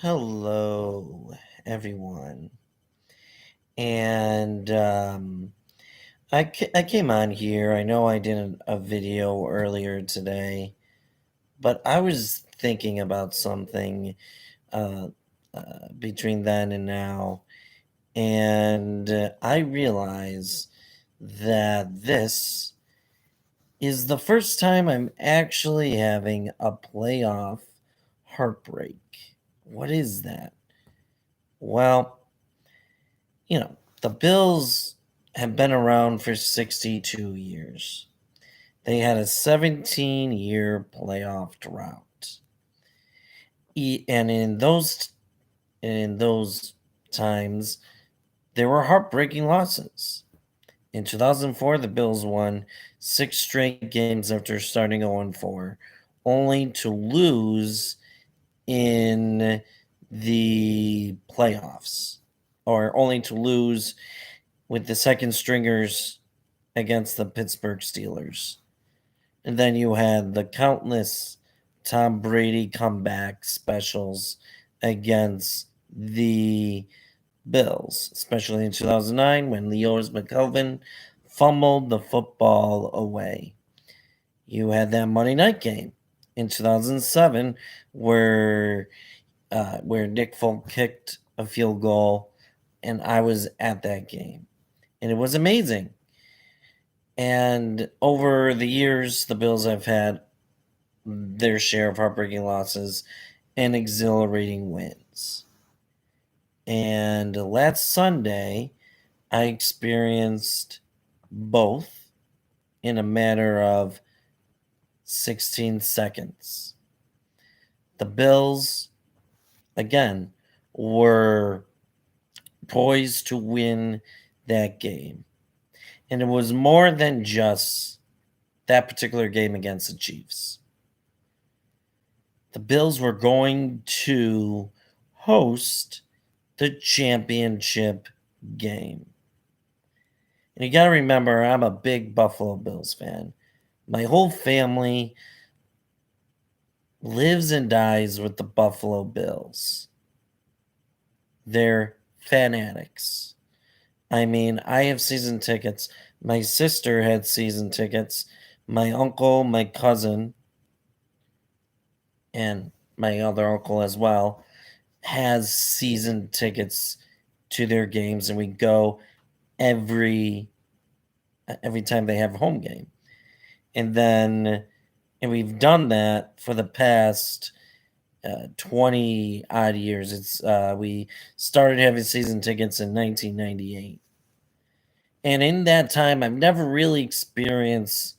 Hello, everyone. And I came on here. I know I did a video earlier today, but I was thinking about something uh, between then and now. And I realize that this is the first time I'm actually having a playoff heartbreak. What is that? Well, the Bills have been around for 62 years. They had a 17-year playoff drought. And in those times, there were heartbreaking losses. In 2004, the Bills won 6 straight games after starting 0-4, only to lose in the playoffs, or only to lose with the second stringers against the Pittsburgh Steelers. And then you had the countless Tom Brady comeback specials against the Bills, especially in 2009 when Leo's McKelvin fumbled the football away. You had that Monday night game in 2007 where Nick Folk kicked a field goal, and I was at that game, and it was amazing. And over the years, the Bills have had their share of heartbreaking losses and exhilarating wins. And last Sunday, I experienced both in a matter of 16 seconds. The Bills, again, were poised to win that game. And it was more than just that particular game against the Chiefs. The Bills were going to host the championship game. And you got to remember, I'm a big Buffalo Bills fan. My whole family lives and dies with the Buffalo Bills. They're fanatics. I mean, I have season tickets. My sister had season tickets. My uncle, my cousin, and my other uncle as well has season tickets to their games, and we go every time they have a home game. And we've done that for the past 20 odd years. It's We started having season tickets in 1998. And in that time, I've never really experienced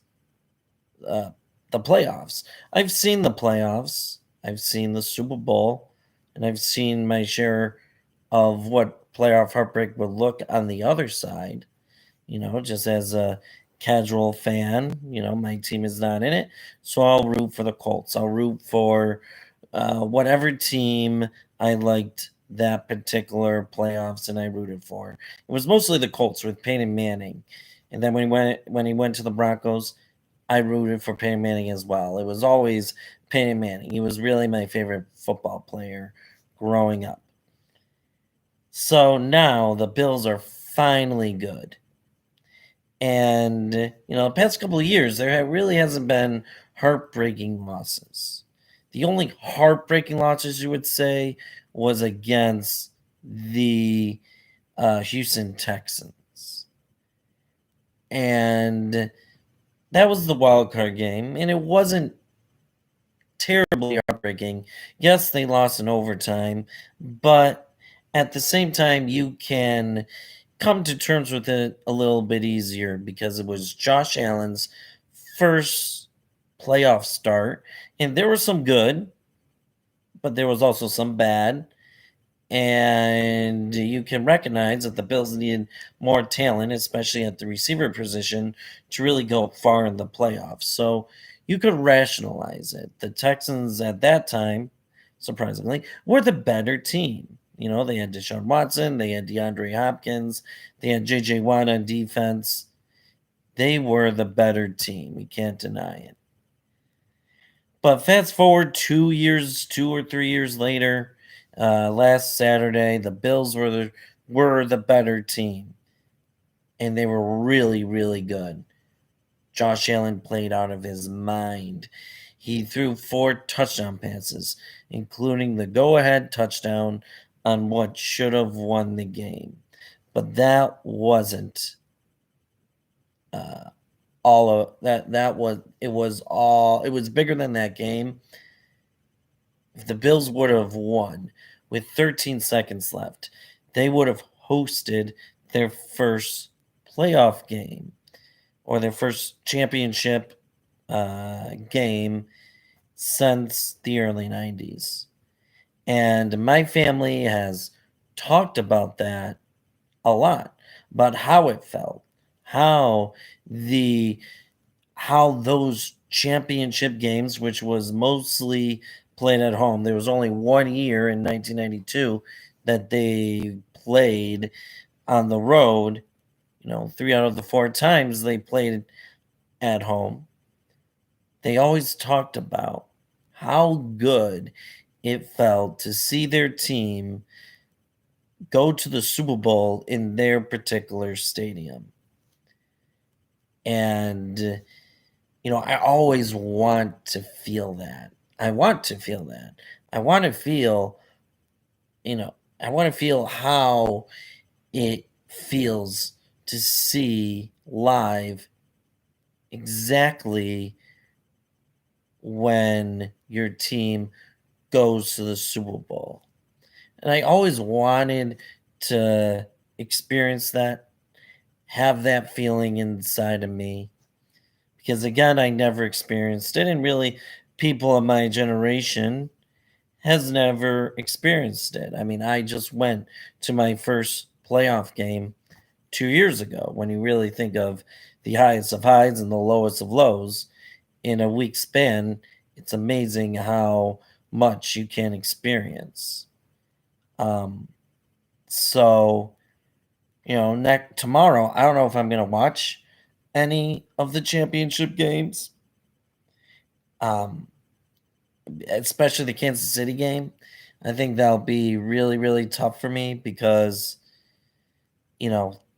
uh, the playoffs. I've seen the playoffs, I've seen the Super Bowl, and I've seen my share of what playoff heartbreak would look on the other side. Just as a casual fan, my team is not in it. So I'll root for the Colts. I'll root for whatever team I liked that particular playoffs and I rooted for. It was mostly the Colts with Peyton Manning. And then when he went to the Broncos, I rooted for Peyton Manning as well. It was always Peyton Manning. He was really my favorite football player growing up. So now the Bills are finally good. And the past couple of years, really hasn't been heartbreaking losses. The only heartbreaking losses you would say was against the Houston Texans. And that was the wild card game, and it wasn't terribly heartbreaking. Yes, they lost in overtime, but at the same time, you can come to terms with it a little bit easier because it was Josh Allen's first playoff start, and there was some good, but there was also some bad. And you can recognize that the Bills needed more talent, especially at the receiver position, to really go far in the playoffs. So you could rationalize it. The Texans at that time, surprisingly, were the better team. They had Deshaun Watson, they had DeAndre Hopkins, they had J.J. Watt on defense. They were the better team. We can't deny it. But fast forward 2 or 3 years later, Last Saturday, the Bills were the better team, and they were really, really good. Josh Allen played out of his mind. He threw 4 touchdown passes, including the go-ahead touchdown on what should have won the game. But that wasn't uh, all of that. That was it. Was all it was bigger than that game. If the Bills would have won with 13 seconds left, they would have hosted their first playoff game or their first championship game since the early 90s. And my family has talked about that a lot, about how it felt, how the how those championship games, which was mostly played at home, there was only 1 year in 1992 that they played on the road. 3 out of the 4 times they played at home. They always talked about how good it felt to see their team go to the Super Bowl in their particular stadium. And, I always want to feel that. I want to feel that. I want to feel, I want to feel how it feels to see live exactly when your team goes to the Super Bowl. And I always wanted to experience that, have that feeling inside of me. Because again, I never experienced it, and really, people of my generation has never experienced it. I mean, I just went to my first playoff game 2 years ago. When you really think of the highest of highs and the lowest of lows in a week span, it's amazing how much you can experience. Um, so next tomorrow, I don't know if I'm gonna watch any of the championship games, um, especially the Kansas City game. I think that'll be really, really tough for me because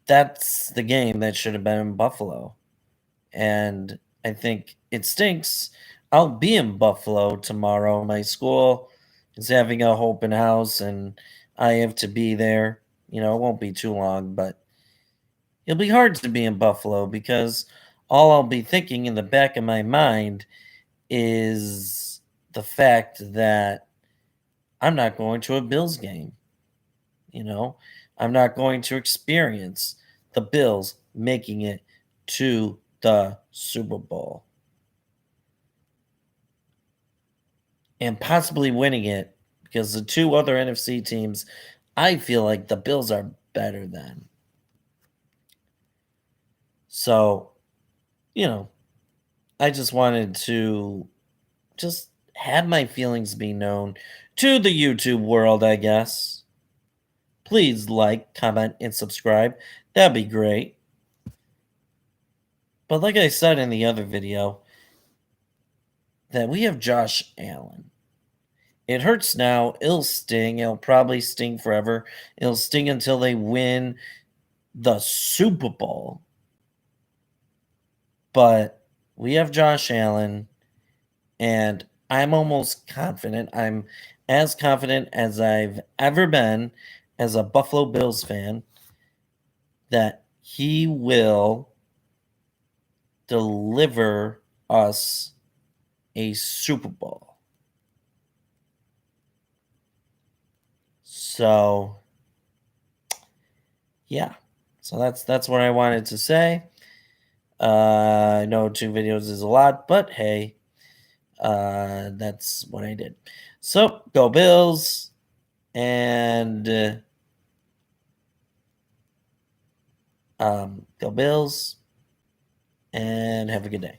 that's the game that should have been in Buffalo, and I think it stinks. I'll be in Buffalo tomorrow. My school is having a open house, and I have to be there. It won't be too long, but it'll be hard to be in Buffalo because all I'll be thinking in the back of my mind is the fact that I'm not going to a Bills game. You know, I'm not going to experience the Bills making it to the Super Bowl and possibly winning it because the two other NFC teams, I feel like the Bills are better than. So, you know, I just wanted to just have my feelings be known to the YouTube world, I guess. Please like, comment, and subscribe. That'd be great. But like I said in the other video, that we have Josh Allen. It hurts now. It'll sting. It'll probably sting forever. It'll sting until they win the Super Bowl. But we have Josh Allen, and I'm almost confident. I'm as confident as I've ever been as a Buffalo Bills fan that he will deliver us a Super Bowl. So, yeah. So that's what I wanted to say. I know 2 videos is a lot, but hey, that's what I did. So go Bills, and go Bills, and have a good day.